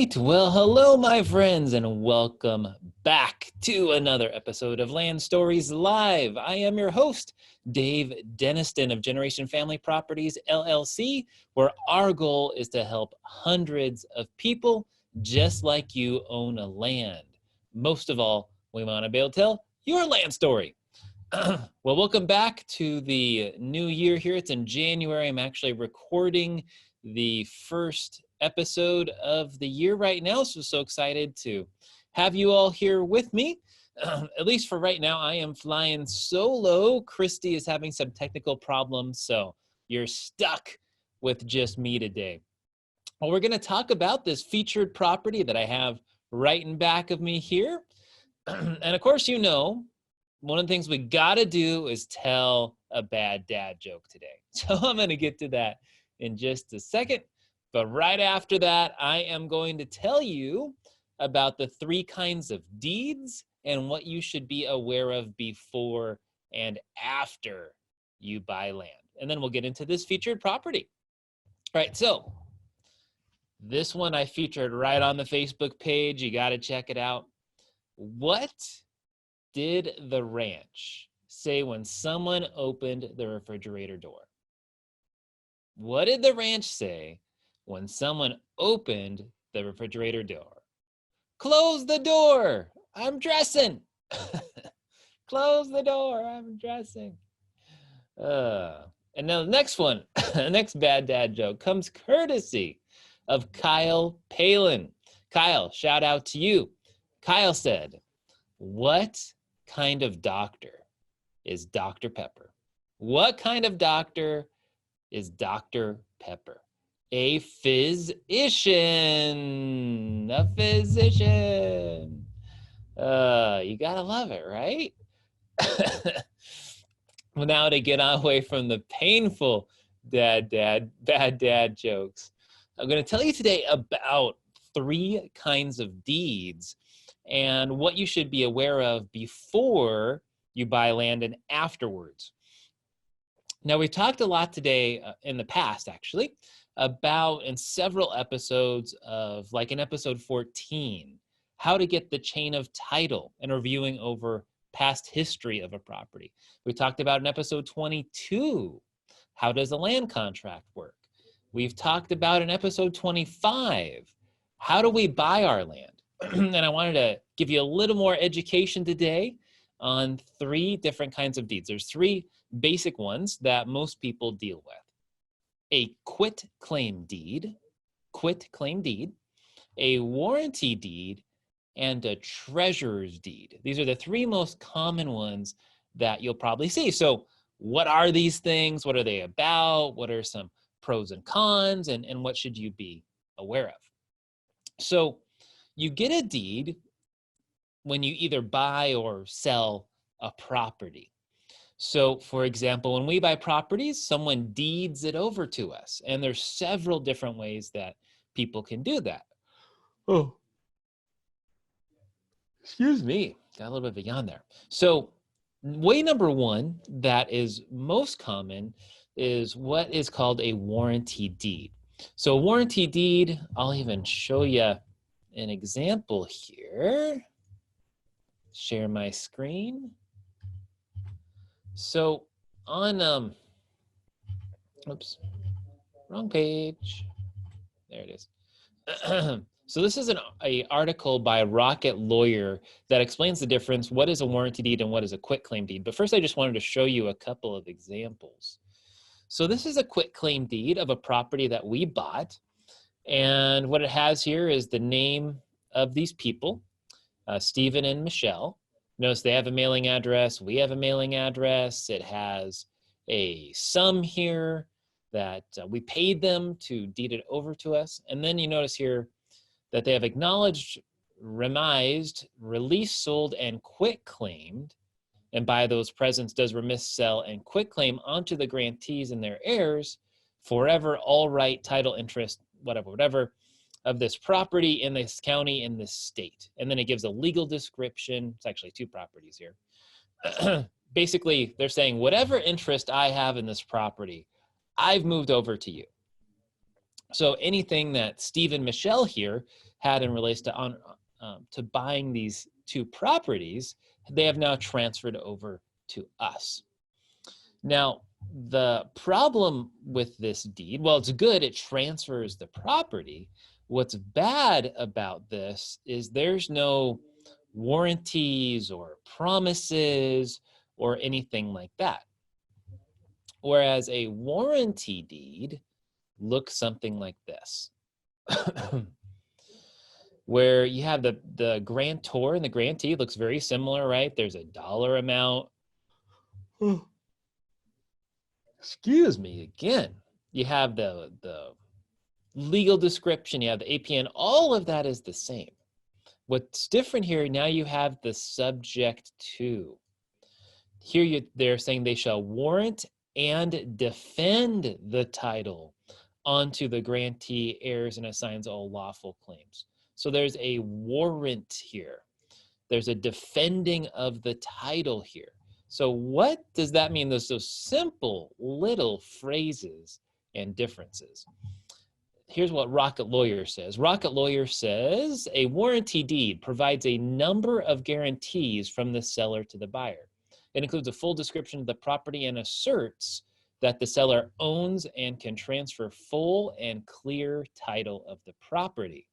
right. Well, hello, my friends, and welcome back to another episode of Land Stories Live. I am your host, Dave Deniston of Generation Family Properties, LLC, where our goal is to help hundreds of people just like you own a land. Most of all, we want to be able to tell your land story. Well, welcome back to the new year here. It's in January. I'm actually recording the first episode of the year right now, so excited to have you all here with me. At least for right now, I am flying solo. Christy is having some technical problems, so you're stuck with just me today. Well, we're going to talk about this featured property that I have right in back of me here. And of course, you know, one of the things we got to do is tell a bad dad joke today. So I'm going to get to that in just a second. But right after that, I am going to tell you about the 3 kinds of deeds and what you should be aware of before and after you buy land. And then we'll get into this featured property. All right, so this one I featured right on the Facebook page. You got to check it out. What did the ranch say when someone opened the refrigerator door? What did the ranch say when someone opened the refrigerator door? Close the door, I'm dressing. Close the door, I'm dressing. And now the next one, the next bad dad joke comes courtesy of Kyle Palin. Kyle, shout out to you. Kyle said, what kind of doctor is Dr. Pepper? What kind of doctor is Dr. Pepper? A physician. A physician. You gotta love it, right? Well, now to get away from the painful bad dad jokes, I'm gonna tell you today about 3 kinds of deeds and what you should be aware of before you buy land and afterwards. Now, we've talked a lot today in the past, actually, about in several episodes of, like in episode 14, how to get the chain of title and reviewing over past history of a property. We talked about in episode 22, how does a land contract work? We've talked about in episode 25, how do we buy our land? And I wanted to give you a little more education today on 3 different kinds of deeds. There's 3 basic ones that most people deal with. A quit-claim deed, a warranty deed, and a treasurer's deed. These are the 3 most common ones that you'll probably see. So what are these things? What are they about? What are some pros and cons? And what should you be aware of? So you get a deed when you either buy or sell a property. So, for example, when we buy properties, someone deeds it over to us. And there's several different ways that people can do that. Oh, excuse me. Got a little bit of a yawn there. So, way number 1 that is most common is what is called a warranty deed. So, a warranty deed, I'll even show you an example here. Share my screen. So on, oops, wrong page. There it is. So this is an article by Rocket Lawyer that explains the difference. What is a warranty deed and what is a quitclaim deed? But first, I just wanted to show you a couple of examples. So this is a quitclaim deed of a property that we bought. And what it has here is the name of these people, Stephen and Michelle. Notice they have a mailing address. We have a mailing address. It has a sum here that we paid them to deed it over to us. And then you notice here that they have acknowledged, remised, released, sold, and quitclaimed. And by those presents does remiss, sell, and quitclaim onto the grantees and their heirs forever all right, title, interest, whatever, of this property in this county, in this state. And then it gives a legal description. It's actually 2 properties here. Basically, they're saying whatever interest I have in this property, I've moved over to you. So anything that Steve and Michelle here had in relation to buying these two properties, they have now transferred over to us. Now, the problem with this deed, well, it's good, it transfers the property. What's bad about this is there's no warranties or promises or anything like that. Whereas a warranty deed looks something like this. Where you have the grantor and the grantee looks very similar, right? There's a dollar amount. Excuse me again. You have the legal description, you have the APN, all of that is the same. What's different here, now you have the subject to. Here they're saying they shall warrant and defend the title onto the grantee, heirs, and assigns all lawful claims. So there's a warrant here. There's a defending of the title here. So what does that mean? Those simple little phrases and differences. Here's what Rocket Lawyer says. Rocket Lawyer says, a warranty deed provides a number of guarantees from the seller to the buyer. It includes a full description of the property and asserts that the seller owns and can transfer full and clear title of the property.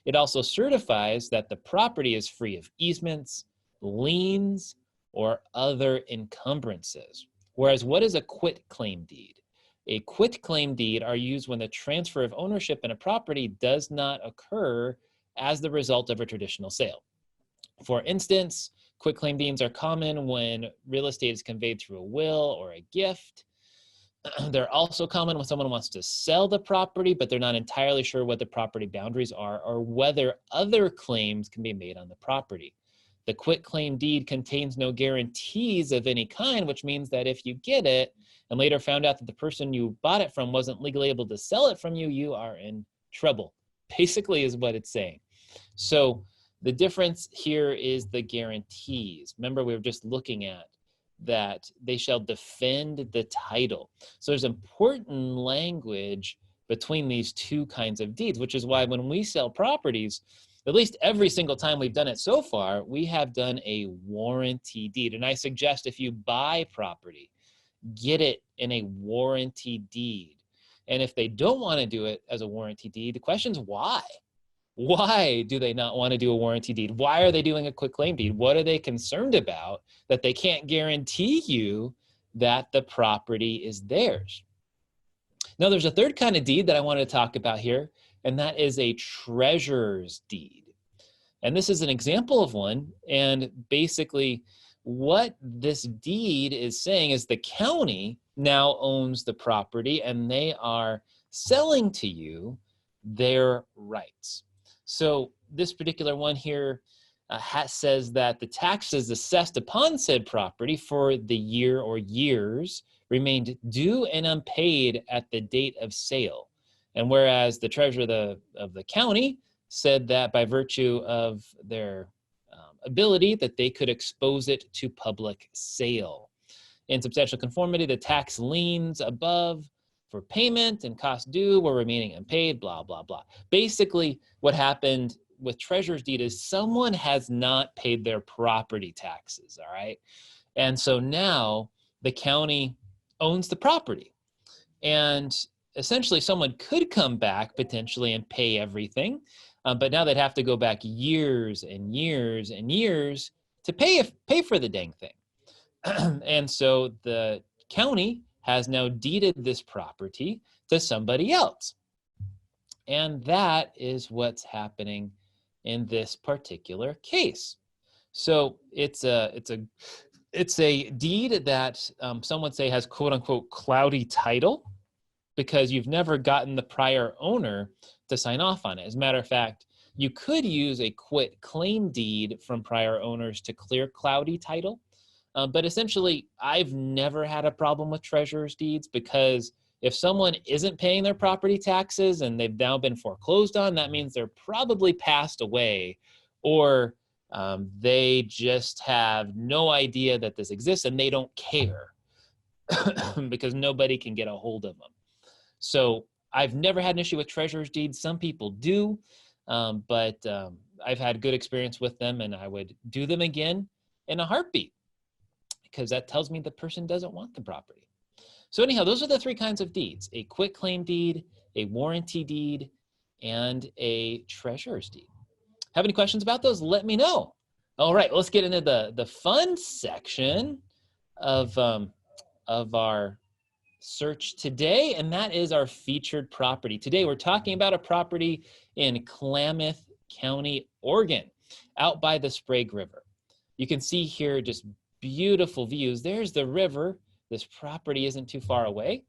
It also certifies that the property is free of easements, liens, or other encumbrances. Whereas what is a quitclaim deed? A quitclaim deed are used when the transfer of ownership in a property does not occur as the result of a traditional sale. For instance, quitclaim deeds are common when real estate is conveyed through a will or a gift. They're also common when someone wants to sell the property, but they're not entirely sure what the property boundaries are or whether other claims can be made on the property. The quitclaim deed contains no guarantees of any kind, which means that if you get it and later found out that the person you bought it from wasn't legally able to sell it from you, you are in trouble, basically is what it's saying. So the difference here is the guarantees. Remember, we were just looking at that they shall defend the title. So there's important language between these two kinds of deeds, which is why when we sell properties, at least every single time we've done it so far, we have done a warranty deed. And I suggest if you buy property, get it in a warranty deed. And if they don't want to do it as a warranty deed, the question is why? Why do they not want to do a warranty deed? Why are they doing a quitclaim deed? What are they concerned about that they can't guarantee you that the property is theirs? Now, there's a third kind of deed that I want to talk about here, and that is a treasurer's deed. And this is an example of one. And basically, what this deed is saying is the county now owns the property, and they are selling to you their rights. So this particular one here says that the taxes assessed upon said property for the year or years remained due and unpaid at the date of sale. And whereas the treasurer of the county said that by virtue of their ability that they could expose it to public sale. In substantial conformity, the tax liens above for payment and cost due were remaining unpaid, blah, blah, blah. Basically, what happened with treasurer's deed is someone has not paid their property taxes, all right? And so now the county owns the property. And essentially someone could come back potentially and pay everything, but now they'd have to go back years and years and years to pay for the dang thing. And so the county has now deeded this property to somebody else. And that is what's happening in this particular case. So it's a deed that some would say has quote unquote cloudy title because you've never gotten the prior owner to sign off on it. As a matter of fact, you could use a quit claim deed from prior owners to clear cloudy title. But essentially, I've never had a problem with treasurer's deeds because if someone isn't paying their property taxes and they've now been foreclosed on, that means they're probably passed away or they just have no idea that this exists and they don't care because nobody can get a hold of them. So I've never had an issue with treasurer's deeds. Some people do, but I've had good experience with them, and I would do them again in a heartbeat, because that tells me the person doesn't want the property. So anyhow, those are the three kinds of deeds: a quitclaim deed, a warranty deed, and a treasurer's deed. Have any questions about those? Let me know. All right, let's get into the fun section of our search today, and that is our featured property. Today we're talking about a property in Klamath County, Oregon, out by the Sprague River. You can see here just beautiful views. There's the river. This property isn't too far away.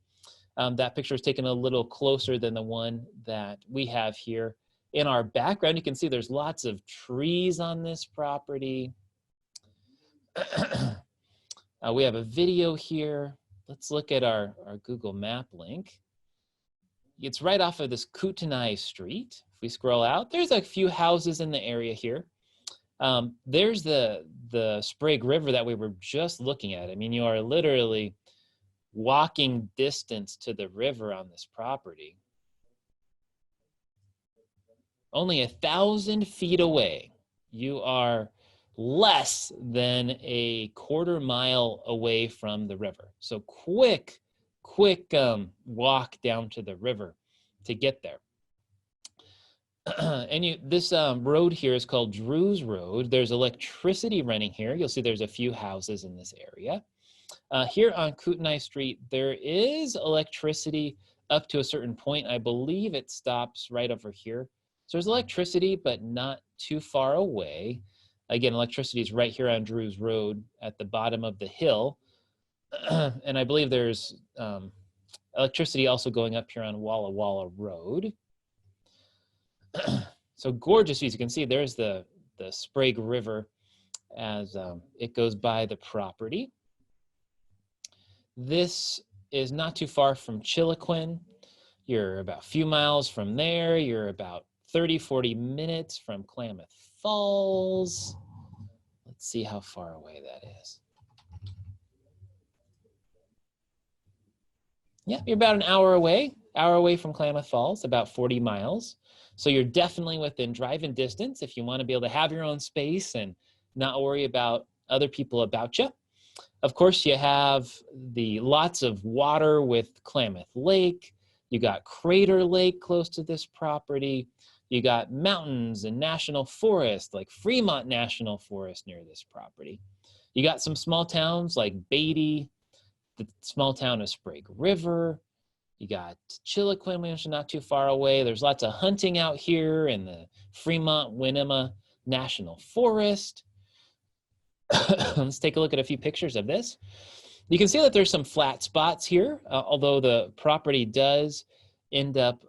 That picture is taken a little closer than the one that we have here. In our background, you can see there's lots of trees on this property. We have a video here. Let's look at our Google Map link. It's right off of this Kootenai Street. If we scroll out, there's a few houses in the area here. There's the Sprague River that we were just looking at. I mean, you are literally walking distance to the river on this property. Only 1,000 feet away, you are less than a quarter mile away from the river. So quick walk down to the river to get there. And this road here is called Drews Road. There's electricity running here. You'll see there's a few houses in this area. Here on Kootenai Street, there is electricity up to a certain point. I believe it stops right over here. So there's electricity, but not too far away. Again, electricity is right here on Drews Road at the bottom of the hill. And I believe there's electricity also going up here on Walla Walla Road. So gorgeous views. You can see there's the Sprague River as it goes by the property. This is not too far from Chiloquin. You're about a few miles from there. You're about 30-40 minutes from Klamath Falls. Let's see how far away that is. Yeah, you're about an hour away from Klamath Falls, about 40 miles. So you're definitely within driving distance if you want to be able to have your own space and not worry about other people about you. Of course, you have the lots of water with Klamath Lake. You got Crater Lake close to this property. You got mountains and national forest, like Fremont National Forest near this property. You got some small towns like Beatty, the small town of Sprague River. You got Chiloquin, which is not too far away. There's lots of hunting out here in the Fremont-Winema National Forest. Let's take a look at a few pictures of this. You can see that there's some flat spots here, although the property does end up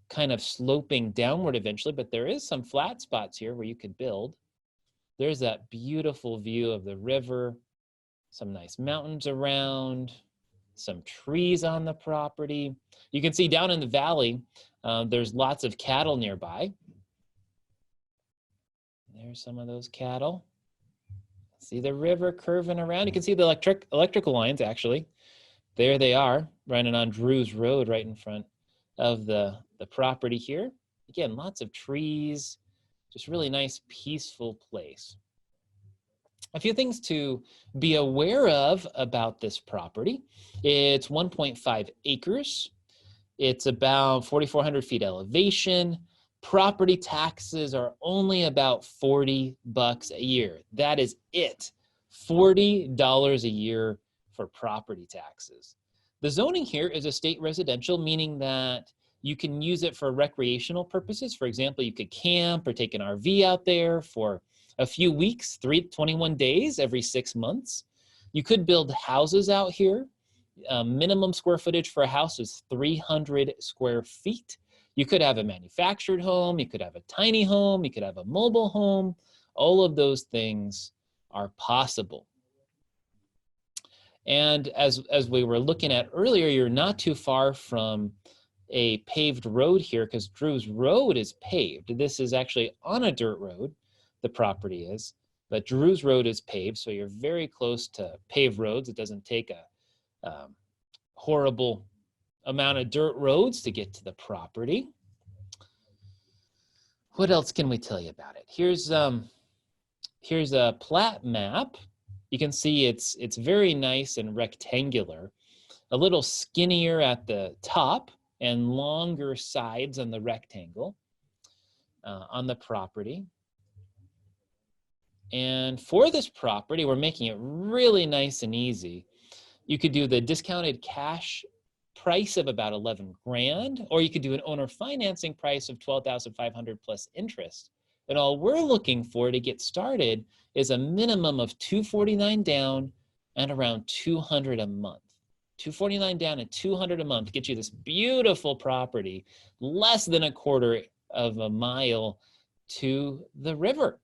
kind of sloping downward eventually, but there is some flat spots here where you could build. There's that beautiful view of the river, some nice mountains around, some trees on the property. You can see down in the valley, there's lots of cattle nearby. There's some of those cattle. See the river curving around. You can see the electrical lines, actually. There they are, running on Drews Road right in front of the property here. Again, lots of trees, just really nice, peaceful place. A few things to be aware of about this property. It's 1.5 acres. It's about 4,400 feet elevation. Property taxes are only about $40 a year. That is it. $40 a year for property taxes. The zoning here is a state residential, meaning that you can use it for recreational purposes. For example, you could camp or take an RV out there for a few weeks, 21 days every 6 months. You could build houses out here. Minimum square footage for a house is 300 square feet. You could have a manufactured home, you could have a tiny home, you could have a mobile home. All of those things are possible. And as we were looking at earlier, you're not too far from a paved road here because Drews Road is paved. This is actually on a dirt road, the property is, but Drews Road is paved, so you're very close to paved roads. It doesn't take a horrible amount of dirt roads to get to the property. What else can we tell you about it? Here's a plat map. You can see it's very nice and rectangular, a little skinnier at the top and longer sides on the rectangle on the property. And for this property, we're making it really nice and easy. You could do the discounted cash price of about 11 grand, or you could do an owner financing price of 12,500 plus interest. And all we're looking for to get started is a minimum of 249 down and around 200 a month. 249 down and 200 a month to get you this beautiful property, less than a quarter of a mile to the river.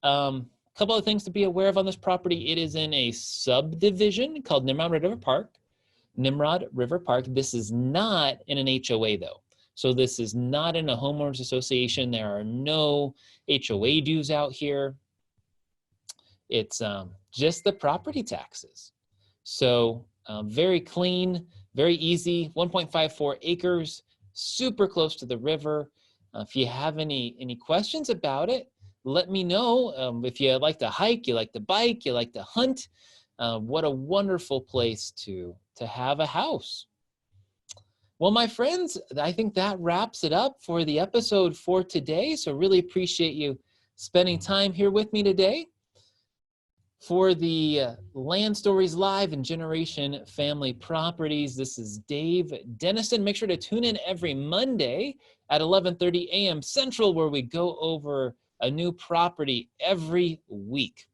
Couple of things to be aware of on this property. It is in a subdivision called Nimrod River Park. Nimrod River Park. This is not in an HOA though. So this is not in a homeowners association. There are no HOA dues out here. It's just the property taxes. So very clean, very easy, 1.54 acres, super close to the river. If you have any questions about it, let me know. If you like to hike, you like to bike, you like to hunt, what a wonderful place to have a house. Well, my friends, I think that wraps it up for the episode for today. So really appreciate you spending time here with me today. For the Land Stories Live and Generation Family Properties, this is Dave Denniston. Make sure to tune in every Monday at 11:30 a.m. Central, where we go over a new property every week.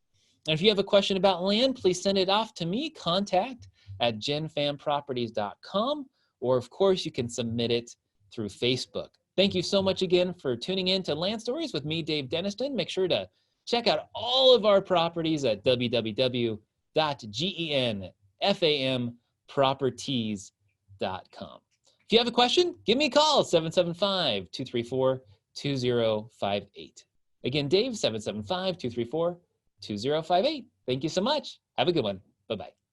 And if you have a question about land, please send it off to me, contact@genfamproperties.com, or of course you can submit it through Facebook. Thank you so much again for tuning in to Land Stories with me, Dave Denniston. Make sure to check out all of our properties at www.genfamproperties.com. If you have a question, give me a call, 775-234-2058. Again, Dave, 775-234-2058. Thank you so much. Have a good one. Bye-bye.